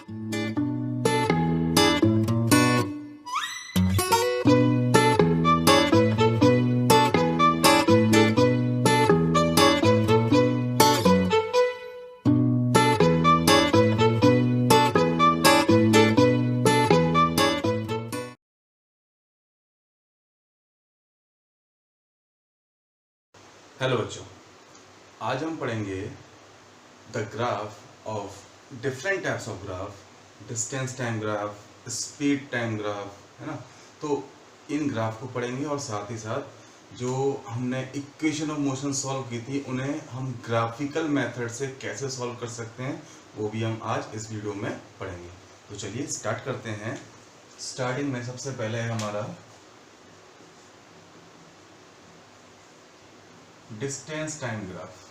Hello बच्चों, आज हम पढ़ेंगे the graph of different types of graph, distance time graph, speed time graph, है ना। तो इन ग्राफ को पढ़ेंगे और साथ ही साथ जो हमने इक्वेशन ऑफ मोशन सॉल्व की थी उन्हें हम ग्राफिकल मेथड से कैसे सॉल्व कर सकते हैं वो भी हम आज इस वीडियो में पढ़ेंगे। तो चलिए स्टार्ट करते हैं। स्टार्टिंग में सबसे पहले है हमारा डिस्टेंस टाइम ग्राफ।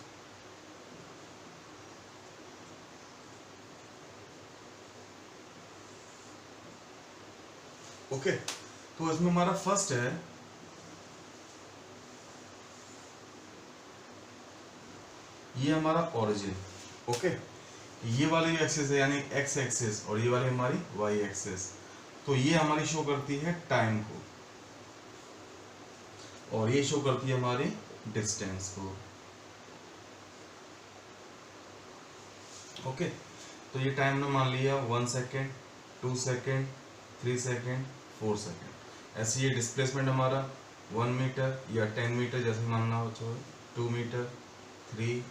ओके, तो इसमें हमारा फर्स्ट है ये हमारा ओरिजिन। ओके, ये वाली जो एक्सिस है यानी एक्स एक्सिस और ये वाली हमारी वाई एक्सिस, तो ये हमारी शो करती है टाइम को और ये शो करती है हमारी डिस्टेंस को। ओके, तो ये टाइम ने मान लिया 1 सेकेंड, 2 सेकेंड, 3 सेकेंड, 4 सेकेंड। ऐसे ये डिस्प्लेसमेंट हमारा 1 मीटर या 10 मीटर जैसे मानना हो तो 2 metre, 3,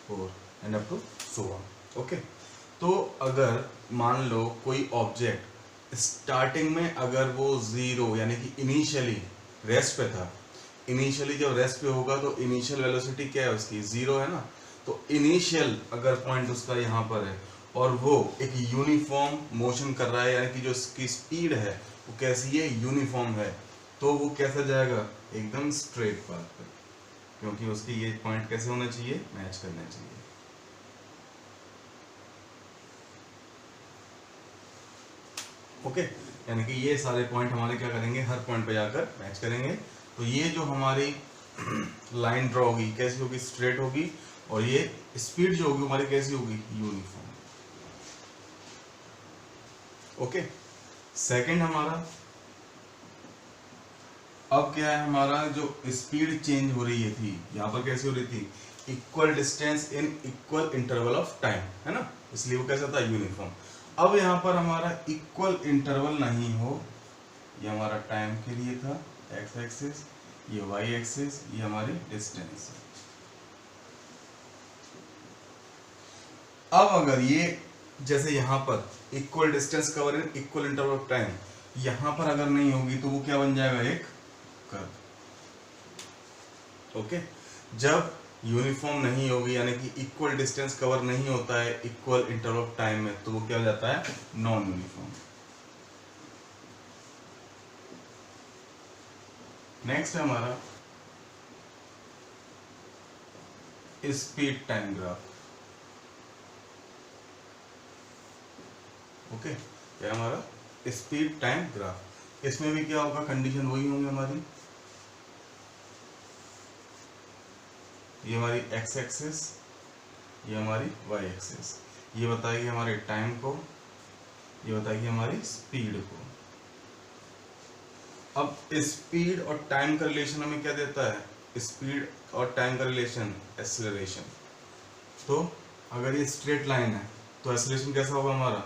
4 and up to so on. Okay, तो अगर मान लो कोई ऑब्जेक्ट स्टार्टिंग में अगर वो जीरो यानी कि इनिशियली रेस्ट पे था, इनिशियली जब रेस्ट पे होगा तो इनिशियल वेलोसिटी क्या है उसकी, जीरो है ना। तो इनिशियल अगर पॉइंट उसका यहाँ पर है और वो एक यूनिफॉर्म मोशन कर रहा है यानी कि जो उसकी स्पीड है वो कैसी है, यूनिफॉर्म है, तो वो कैसा जाएगा, एकदम स्ट्रेट पाथ पर, क्योंकि उसके ये पॉइंट कैसे होना चाहिए, मैच करना चाहिए। ओके, यानी कि ये सारे पॉइंट हमारे क्या करेंगे, हर पॉइंट पे जाकर मैच करेंगे। तो ये जो हमारी लाइन ड्रॉ होगी कैसी होगी, स्ट्रेट होगी, और ये स्पीड जो होगी हमारी कैसी होगी, यूनिफॉर्म। ओके, सेकंड हमारा अब क्या है, हमारा जो स्पीड चेंज हो रही थी यहाँ पर कैसी हो रही थी, equal distance in equal interval of time, है ना, इसलिए वो कैसा था, यूनिफॉर्म। अब यहाँ पर हमारा इक्वल इंटरवल नहीं हो, ये हमारा टाइम के लिए था एक्स एक्सिस, ये वाई एक्सिस, ये हमारी डिस्टेंस है। अब अगर ये जैसे यहाँ पर equal distance cover in equal interval of time, यहाँ पर अगर नहीं होगी तो वो क्या बन जाएगा, एक कर्व। ओके, जब यूनिफॉर्म नहीं होगी यानी कि इक्वल डिस्टेंस कवर नहीं होता है इक्वल इंटरवल ऑफ टाइम में, तो वो क्या हो जाता है, नॉन यूनिफॉर्म। नेक्स्ट है हमारा स्पीड टाइम ग्राफ। ओके, क्या हमारा स्पीड टाइम ग्राफ। इसमें भी क्या होगा, कंडीशन वही होंगी हमारी, ये हमारी एक्स एक्सिस, ये हमारी वाई एक्सिस, ये बताएगी हमारे टाइम को, ये बताएगी हमारी स्पीड को। अब स्पीड और टाइम का रिलेशन हमें क्या देता है, स्पीड और टाइम का रिलेशन एक्सेलरेशन। तो अगर ये स्ट्रेट लाइन है तो एक्सेलरेशन कैसा होगा हमारा,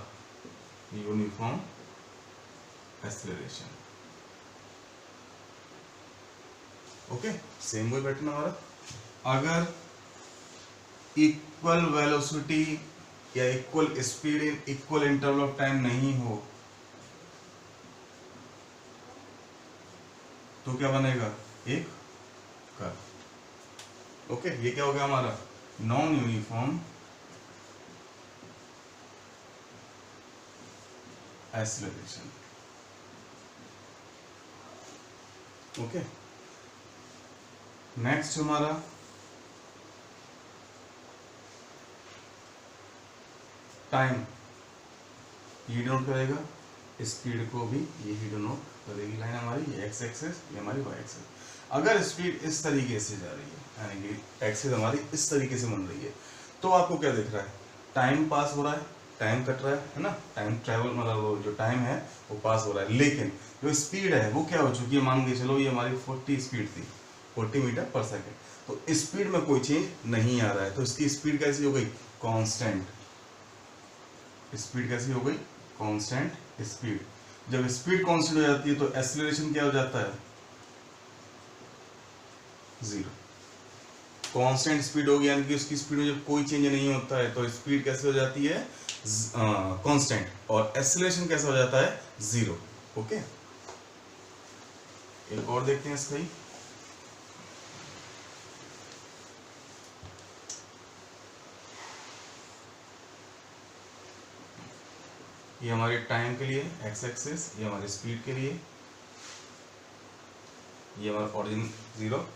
यूनिफॉर्म एक्सेलरेशन। ओके, सेम वही पैटर्न हमारा। अगर इक्वल वेलोसिटी या equal speed in equal interval of time नहीं हो तो क्या बनेगा, एक कर्व। ओके, ये क्या हो गया हमारा, non uniform acceleration. Okay, next हमारा टाइम, ये डिनोट करेगा स्पीड को भी, ये ही डिनोट करेगी लाइन हमारी, ये एक्स एक्सिस, ये हमारी वाई एक्सिस। अगर स्पीड इस तरीके से जा रही है यानी कि एक्सिस हमारी इस तरीके से बन रही है, तो आपको क्या दिख रहा है, टाइम पास हो रहा है, टाइम कट रहा है ना, टाइम ट्रेवल मतलब जो टाइम है वो पास हो रहा है, लेकिन जो स्पीड है वो क्या हो चुकी है, मान के चलो ये हमारी 40 स्पीड थी, 40 मीटर पर सेकेंड, तो स्पीड में कोई चेंज नहीं आ रहा है, तो इसकी स्पीड कैसी हो गई, कांस्टेंट। स्पीड कैसी हो गई, कांस्टेंट स्पीड। जब स्पीड कांस्टेंट हो जाती है तो एक्सीलरेशन क्या हो जाता है, जीरो। कांस्टेंट स्पीड होगी यानी कि उसकी स्पीड में जब कोई चेंज नहीं होता है तो स्पीड कैसे हो जाती है, कांस्टेंट, और एक्सीलरेशन कैसा हो जाता है, जीरो। ओके, एक और देखते हैं इसका ही। ये हमारे टाइम के लिए एक्स एक्सिस, ये हमारे स्पीड के लिए, ये हमारा ओरिजिन जीरो।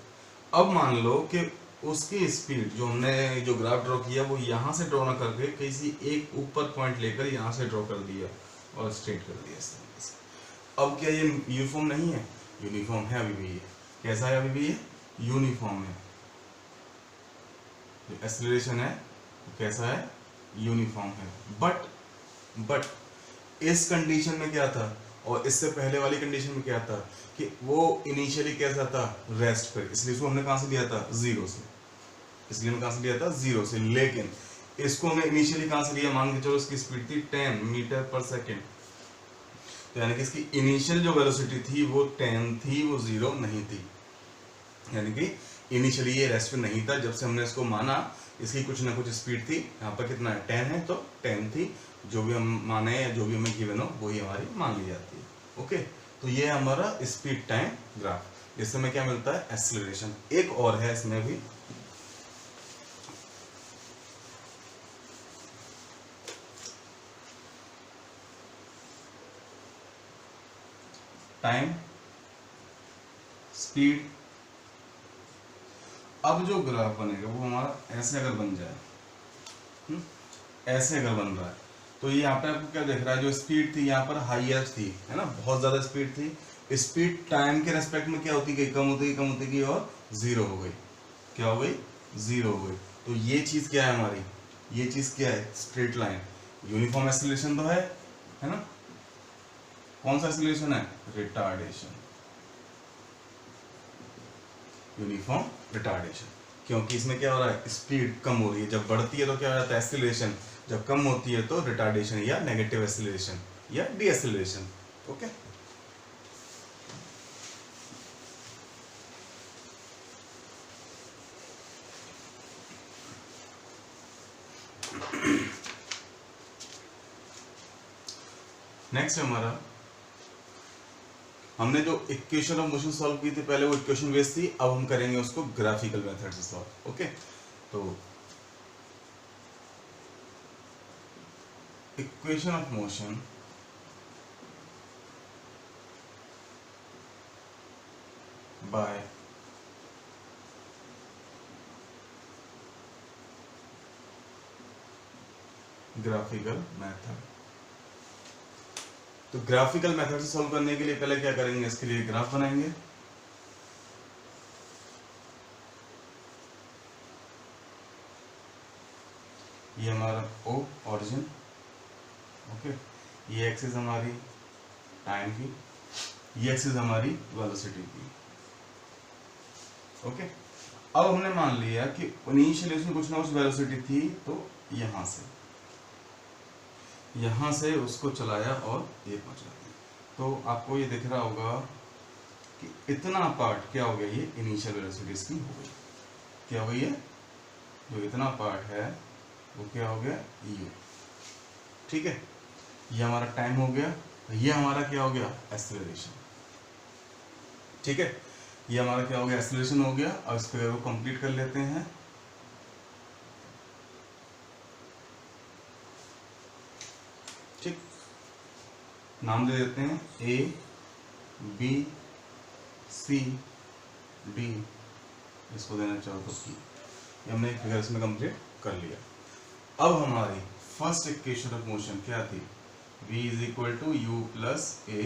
अब मान लो कि उसकी स्पीड जो हमने जो ग्राफ ड्रॉ किया वो यहाँ से ड्रॉ ना करके किसी एक ऊपर पॉइंट लेकर यहाँ से ड्रॉ कर दिया और स्ट्रेट कर दिया इस तरीके से। अब क्या ये यूनिफॉर्म नहीं है, यूनिफॉर्म है अभी भी ये। कैसा है, अभी भी ये यूनिफॉर्म है। जो एक्सेलरेशन है वो कैसा है, यूनिफॉर्म है। बट इस कंडीशन में क्या था और इससे पहले वाली कंडीशन में क्या था कि वो इनिशियली कैसा था, रेस्ट पर, इसलिए इसको हमने कहां से लिया था, जीरो से। इसलिए हमने कहां से लिया था, जीरो से। लेकिन इसको हमने इनिशियली कहां से लिया, मान के चलो इसकी स्पीड थी 10 मीटर पर सेकेंड, तो यानी कि इसकी इनिशियल जो वेलोसिटी थी वो 10 थी, वो जीरो नहीं थी। यानी कि इनिशियली ये रेस्ट पे नहीं था, जब से हमने इसको माना इसकी कुछ ना कुछ स्पीड थी, यहाँ पर कितना है 10 है, तो 10 थी, जो भी हम माने या जो भी हमें गिवन हो वही हमारी मान ली जाती है। ओके, तो ये हमारा स्पीड टाइम ग्राफ। इससे हमें क्या मिलता है, एक्सीलरेशन। एक और है इसमें भी, टाइम स्पीड। अब जो ग्राफ बनेगा वो हमारा ऐसे अगर बन जाए, ऐसे अगर बन रहा है, तो ये यहाँ पे आपको क्या दिख रहा है, जो स्पीड थी यहाँ पर हाईएस्ट थी, है ना, बहुत ज्यादा स्पीड थी। स्पीड टाइम के रेस्पेक्ट में क्या होती गई, कम होती गई, कम होती गई, और जीरो हो गई। क्या हो गई, जीरो हो गई। तो ये चीज क्या है हमारी, ये चीज क्या है, स्ट्रेट लाइन। यूनिफॉर्म एक्सीलरेशन तो है ना, कौन सा एक्सीलरेशन है, रिटार्डेशन, यूनिफॉर्म रिटार्डेशन। क्योंकि इसमें क्या हो रहा है, स्पीड कम हो रही है, जब बढ़ती है तो क्या हो जाता है, एक्सीलरेशन, जब कम होती है तो रिटार्डेशन या नेगेटिव एक्सीलरेशन या डीएक्सीलरेशन। ओके, नेक्स्ट हमारा, हमने जो इक्वेशन ऑफ मोशन सॉल्व की थी पहले वो इक्वेशन बेस्ड थी, अब हम करेंगे उसको ग्राफिकल मेथड से सॉल्व। ओके, तो equation of motion by graphical method. तो ग्राफिकल मेथड से सॉल्व करने के लिए पहले क्या करेंगे, इसके लिए ग्राफ बनाएंगे। ये हमारा ओ ऑरिजिन, ओके, ये एक्सिस हमारी टाइम की, ये एक्सिस हमारी वेलोसिटी की। ओके, अब हमने मान लिया कि इनिशियली उसमें कुछ ना कुछ वेलोसिटी थी, तो यहां से उसको चलाया और ये पहुंचा दिया। तो आपको ये दिख रहा होगा कि इतना पार्ट क्या हो गया, ये इनिशियल वेलोसिटी इसकी हो गई। क्या हो गई है, जो इतना पार्ट है वो क्या हो गया, ये। ठीक है, ये हमारा टाइम हो गया, ये हमारा क्या हो गया, एक्सीलरेशन। ठीक है, ये हमारा क्या हो गया, एक्सीलरेशन हो गया। अब इस फिगर को कंप्लीट कर लेते हैं। ठीक, नाम दे देते हैं ए बी सी डी, इसको देना चाहो तो सी। ये हमने एक फिगर इसमें कंप्लीट कर लिया। अब हमारी फर्स्ट इक्वेशन ऑफ मोशन क्या थी, v is equal to u plus a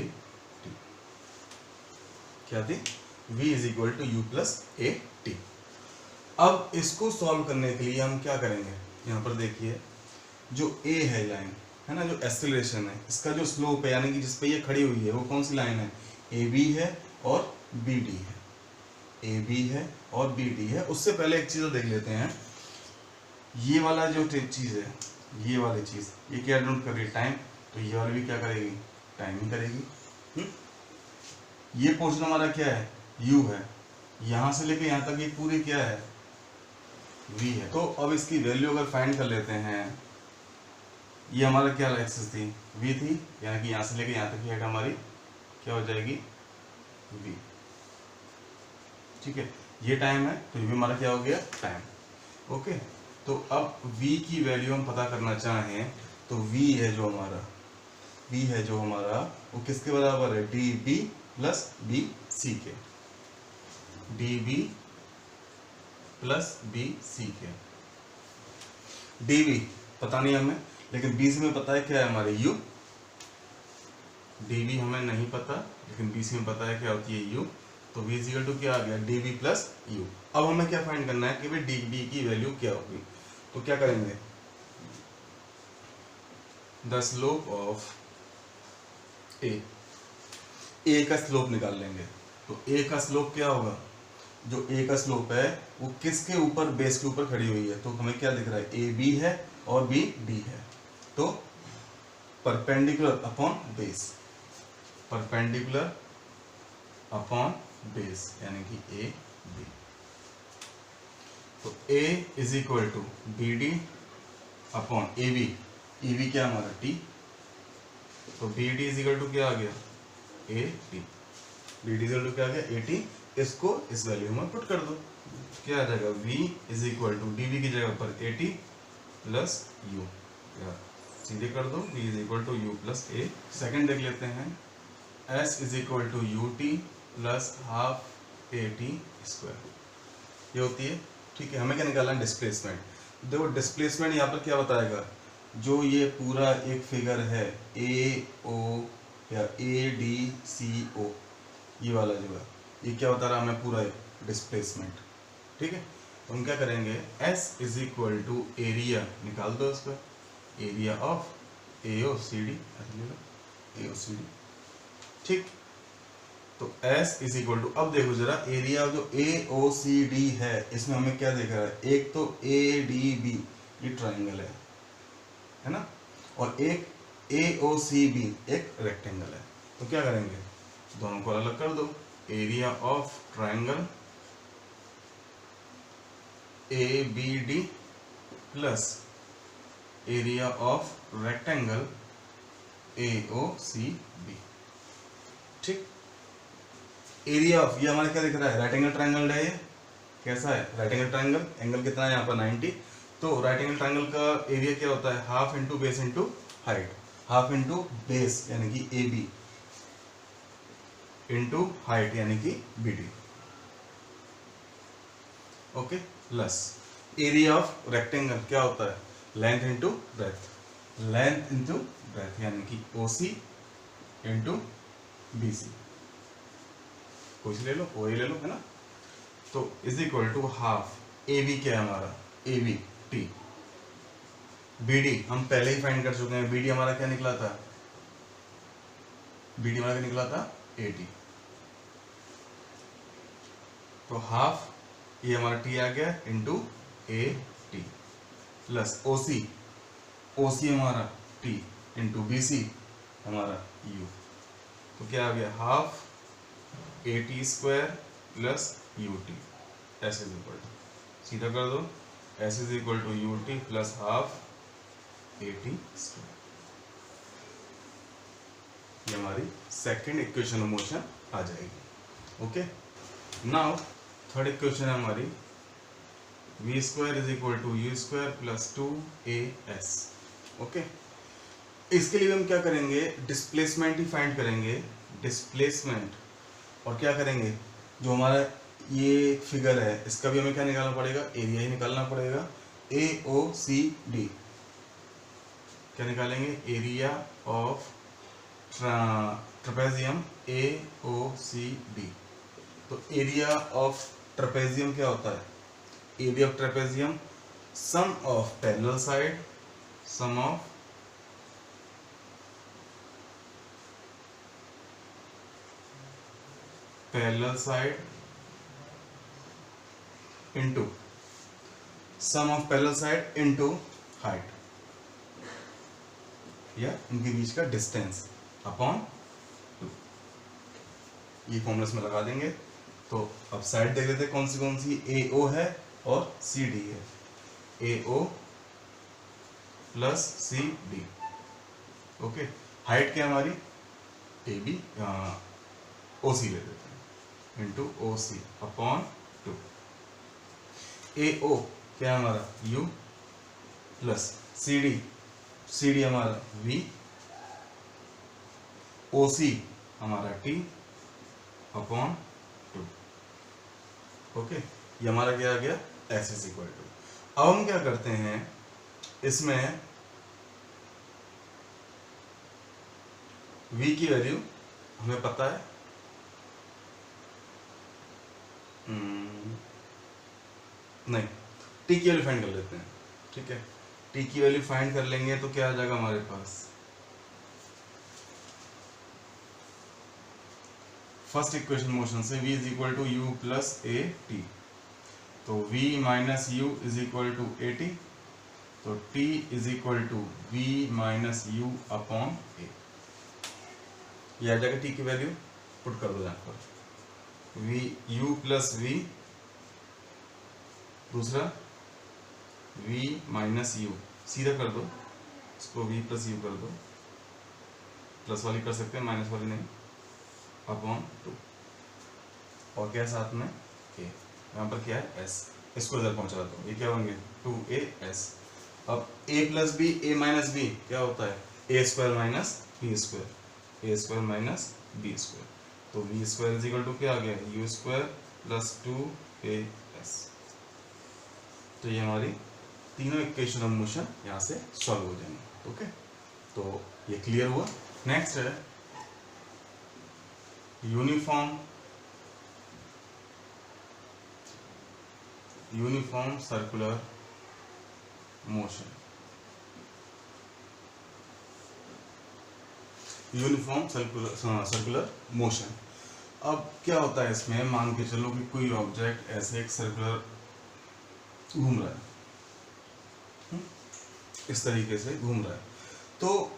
t. क्या थी, v is equal to u plus a t. अब इसको सॉल्व करने के लिए हम क्या करेंगे, यहाँ पर देखिए जो a है लाइन, है ना, जो एक्सेलरेशन है, इसका जो स्लोप है यानी कि जिस पे ये खड़ी हुई है वो कौन सी लाइन है, ए बी है और बी डी है, ए बी है और बी डी है। उससे पहले एक चीज़ देख लेते हैं, ये वाला जो चीज़ है, ये वाली चीज़ ये क्या डिनोट कर रही है, टाइम, तो ये वाली भी क्या करेगी, टाइम ही करेगी। ये पोर्शन हमारा क्या है, u है, यहाँ से लेके यहाँ तक ये पूरी क्या है, v है। तो अब इसकी वैल्यू अगर फाइंड कर लेते हैं, ये हमारा क्या एक्सिस थी, v थी, यानी कि यहाँ से लेके यहाँ तक की हाइट हमारी क्या हो जाएगी, v। ठीक है, ये टाइम है तो ये भी हमारा क्या हो गया, टाइम। ओके, तो अब v की वैल्यू हम पता करना चाहें तो v है जो हमारा वो किसके बराबर है, D B plus B C के, D B plus B C के। डी बी पता नहीं हमें, लेकिन बी सी में पता है क्या है हमारे यू, डी बी हमें नहीं पता लेकिन बी सी में पता है क्या होती है यू, तो v इक्वल टू क्या आ गया, डी बी प्लस यू। अब हमें क्या फाइंड करना है कि भाई डी बी की वैल्यू क्या होगी, तो क्या करेंगे, द स्लोप ऑफ ए का स्लोप निकाल लेंगे। तो ए का स्लोप क्या होगा, जो ए का स्लोप है वो किसके ऊपर, बेस के ऊपर खड़ी हुई है, तो हमें क्या दिख रहा है, ए बी है और बी डी है, तो perpendicular upon base, perpendicular upon base यानी कि ए बी। तो A is equal to B D upon A B क्या हमारा टी, तो B D is equal to क्या आ गया, A T, B D is equal to क्या आ गया, ए टी। इसको इस वैल्यू में पुट कर दो, क्या आ जाएगा, v is equal to D B की जगह पर ए टी प्लस यू, सीधे कर दो, v is equal to u plus a. Second देख लेते हैं, s is equal to u t plus half a t square, ये होती है। ठीक है, हमें क्या निकालना है, डिस्प्लेसमेंट। देखो डिस्प्लेसमेंट यहाँ पर क्या बताएगा, जो ये पूरा एक फिगर है ए ओ या ए डी सी ओ, ये वाला जो है ये क्या बता रहा है हमें, पूरा डिस्प्लेसमेंट। ठीक है, तो हम क्या करेंगे, s is equal to area निकाल दो इसका, area of A O C D, A O C D. ठीक, तो s इज इक्वल टू, अब देखो जरा एरिया जो ए ओ सी डी है इसमें हमें क्या दिख रहा है, एक तो ए डी बी ये ट्राइंगल है ना, और एक ए ओ सी बी एक रेक्टेंगल है। तो क्या करेंगे, दोनों को अलग कर दो, area of triangle A B D plus area of rectangle A O C B. ठीक, एरिया ऑफ, ये हमारे क्या दिख रहा है, राइट एंगल ट्राइंगल है, ये कैसा है, राइट एंगल ट्राइंगल, एंगल कितना है यहाँ पर 90, तो राइट एंगल ट्राइंगल का एरिया क्या होता है, half into base into height, half into base यानी कि ए बी इंटू हाइट यानी कि B D. Okay, plus area of rectangle क्या होता है, length into breadth, length into breadth यानी कि ओ सी इंटू बी सी, कोई ले लो, ओ ले लो, है ना। तो is equal to half A B क्या है हमारा, A B t, B D हम पहले ही फाइंड कर चुके हैं, बी डी हमारा क्या निकला था, बी डी हमारा क्या निकला था, ए टी। तो हाफ ये हमारा टी आ गया into A T plus O C हमारा टी इंटू बी सी हमारा यू, तो क्या आ गया, half a t square plus u t, s is equal to, सीधा कर दो, s is equal to u t plus half a t square. ये हमारी सेकेंड इक्वेशन ऑफ मोशन आ जाएगी। ओके, नाउ थर्ड इक्वेशन है हमारी, v square is equal to u square plus 2as। Okay, इसके लिए हम क्या करेंगे, डिस्प्लेसमेंट ही फाइंड करेंगे, डिस्प्लेसमेंट, और क्या करेंगे, जो हमारा ये फिगर है इसका भी हमें क्या निकालना पड़ेगा, एरिया ही निकालना पड़ेगा, ए ओ सी डी, क्या निकालेंगे, area of trapezium A O C D. तो एरिया ऑफ ट्रेपेजियम क्या होता है, area of trapezium sum of parallel side, sum of parallel side into sum of parallel side into height, या इनके बीच का distance upon 2। ये फॉर्मूला में लगा देंगे। तो अब साइड देख लेते हैं कौन सी AO है और CD है। AO plus CD, okay. Height क्या हमारी AB, OC ले लेते हैं इंटू OC अपॉन 2। AO क्या हमारा U प्लस CD हमारा V, OC हमारा T अपॉन 2, ओके। ये हमारा क्या आ गया S इज इक्वल टू। अब हम क्या करते हैं, इसमें V की वैल्यू हमें पता है, नहीं, T की वैल्यू फाइंड कर लेते हैं, ठीक है। T की वैल्यू फाइंड कर लेंगे तो क्या आ जाएगा हमारे पास, फर्स्ट इक्वेशन मोशन से V is equal to u plus a t, तो V minus u is equal to a t, तो T is equal to V minus u upon a. ये आ जाएगा T की वैल्यू, पुट कर दो यहाँ पर V U प्लस V, दूसरा V माइनस यू, सीधा कर दो इसको, V प्लस यू कर दो, प्लस वाली कर सकते हैं माइनस वाली नहीं, अपॉन 2, और क्या साथ में A, यहाँ पर क्या है S, इसको इधर पहुंचा दो, ये क्या होंगे 2AS। अब A plus B A minus B क्या होता है A square minus B square, A square minus B square, तो V square is equal to क्या आ गया U स्क्वायर प्लस 2AS। तो ये हमारी तीनों इक्वेशन ऑफ मोशन यहाँ से सॉल्व हो जाएंगे, ओके। तो ये क्लियर हुआ। नेक्स्ट है uniform circular motion. Uniform circular motion. अब क्या होता है इसमें, मान के चलो कि कोई ऑब्जेक्ट ऐसे एक सर्कुलर घूम रहा है, इस तरीके से घूम रहा है, तो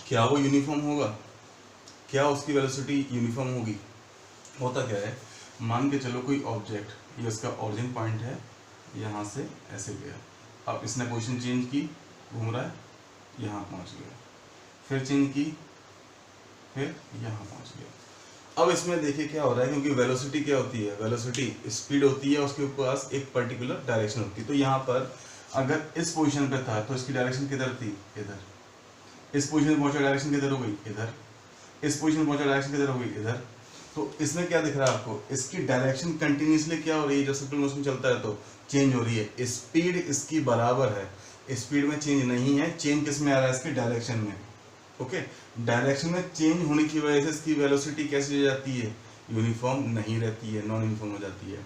क्या वो यूनिफॉर्म होगा, क्या उसकी वेलोसिटी यूनिफॉर्म होगी। होता क्या है, मान के चलो कोई ऑब्जेक्ट, ये उसका ओरिजिन पॉइंट है, यहाँ से ऐसे गया, अब इसने पोजीशन चेंज की, घूम रहा है, यहाँ पहुँच गया, फिर चेंज की, फिर यहाँ पहुँच गया। अब इसमें देखिए क्या हो रहा है, क्योंकि वेलोसिटी क्या होती है, वेलोसिटी स्पीड होती है, उसके पास एक पर्टिकुलर डायरेक्शन होती है। तो यहाँ पर अगर इस पोजीशन पे था तो इसकी डायरेक्शन किधर थी, इधर। इस पोजीशन में पहुंचा, डायरेक्शन किधर हो गई, इधर। इस पोजीशन में पहुंचा, डायरेक्शन किधर हो गई, इधर। तो इसमें क्या दिख रहा है आपको, इसकी डायरेक्शन कंटिन्यूसली क्या हो रही है, जब सर्कुलर मोशन चलता है तो चेंज हो रही है, स्पीड इसकी बराबर है, स्पीड में चेंज नहीं है, चेंज किस में आ रहा है, इसकी डायरेक्शन में, ओके। डायरेक्शन में चेंज होने की वजह से इसकी वेलोसिटी कैसी हो जाती है, यूनिफॉर्म नहीं रहती है, नॉन यूनिफॉर्म हो जाती है,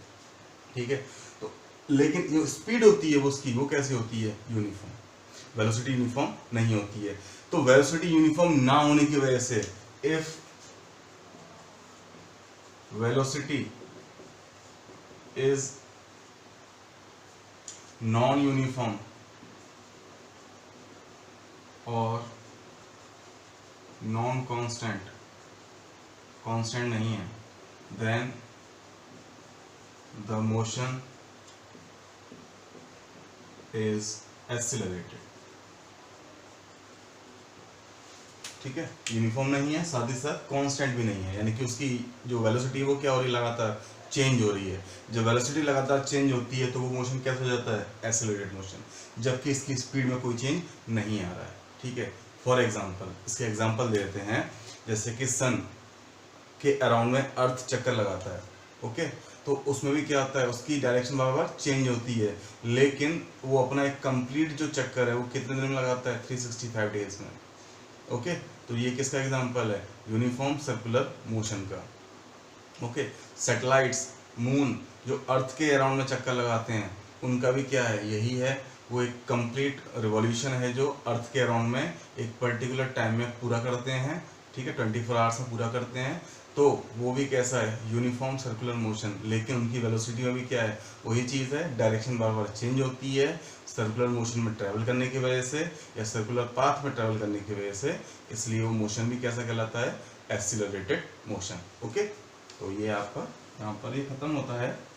ठीक है। तो लेकिन जो स्पीड होती है वो उसकी, वो कैसी होती है, यूनिफॉर्म। वेलोसिटी यूनिफॉर्म नहीं होती है। तो वेलोसिटी यूनिफॉर्म ना होने की वजह से, if velocity is non uniform और नॉन कांस्टेंट, कांस्टेंट नहीं है, then the motion is accelerated, ठीक है। यूनिफॉर्म नहीं है, साथ ही साथ कांस्टेंट भी नहीं है, यानी कि उसकी जो वेलोसिटी है वो क्या हो रही है, लगातार चेंज हो रही है। जब वेलोसिटी लगातार चेंज होती है तो वो मोशन कैसा हो जाता है, एक्सेलरेटेड मोशन, जबकि इसकी स्पीड में कोई चेंज नहीं आ रहा है, ठीक है। फॉर एग्जांपल, इसके एग्जांपल दे देते हैं, जैसे कि सन के अराउंड में अर्थ चक्कर लगाता है, ओके, तो उसमें भी क्या होता है, उसकी डायरेक्शन बार बार चेंज होती है, लेकिन वो अपना एक कंप्लीट जो चक्कर है वो कितने दिन में लगाता है, 365 डेज में, ओके। तो ये किसका एग्जांपल है, यूनिफॉर्म सर्कुलर मोशन का, ओके। सैटेलाइट्स, मून जो अर्थ के अराउंड में चक्कर लगाते हैं, उनका भी क्या है, यही है, वो एक कंप्लीट रिवॉल्यूशन है जो अर्थ के अराउंड में एक पर्टिकुलर टाइम में पूरा करते हैं, ठीक है, 24 आवर्स में पूरा करते हैं, तो वो भी कैसा है, यूनिफॉर्म सर्कुलर मोशन, लेकिन उनकी वेलोसिटी में भी क्या है, वही चीज़ है, डायरेक्शन बार बार चेंज होती है सर्कुलर मोशन में ट्रैवल करने की वजह से या सर्कुलर पाथ में ट्रैवल करने की वजह से, इसलिए वो मोशन भी कैसा कहलाता है, एक्सीलरेटेड मोशन। ओके, तो ये आपका यहाँ पर ये खत्म होता है।